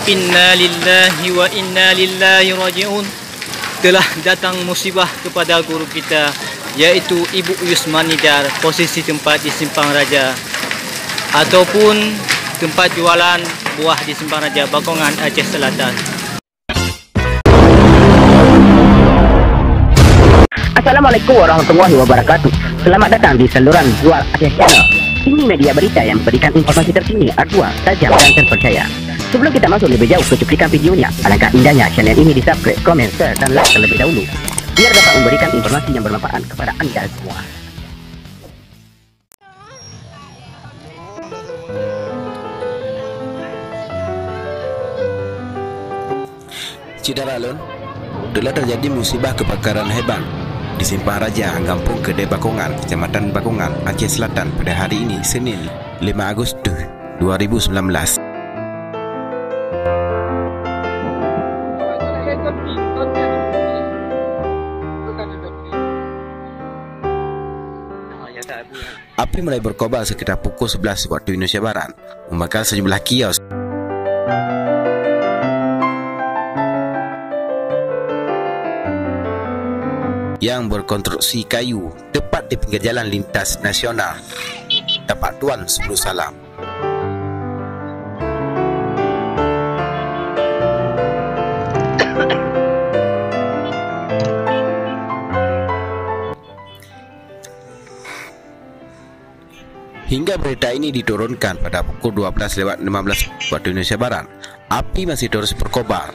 Inna lillahi wa inna lillahi raji'un. Telah datang musibah kepada guru kita, iaitu Ibu Yusmanidar. Posisi tempat di Simpang Raja ataupun tempat jualan buah di Simpang Raja, Bakongan, Aceh Selatan. Assalamualaikum warahmatullahi wabarakatuh. Selamat datang di saluran Jual Aceh Channel. Ini media berita yang memberikan informasi terkini, aktual, tajam dan terpercaya. Sebelum kita masuk lebih jauh ke cuplikan videonya, alangkah indahnya channel ini di subscribe, komen, share dan like terlebih dahulu, biar dapat memberikan informasi yang bermanfaat kepada anda semua. Cedera Alun, telah terjadi musibah kebakaran hebat di Simpang Raja, Kampung Kedai Bakongan, Kecamatan Bakongan, Aceh Selatan pada hari ini, Senin 5 Agustus 2019. Api mulai berkobar sekitar pukul 11 waktu Indonesia Barat, membakar sejumlah kios yang berkonstruksi kayu tepat di pinggir jalan lintas nasional Tapak Tuan Sebelum Salam. Hingga berita ini diturunkan pada pukul 12:15 waktu Indonesia Barat, api masih terus berkobar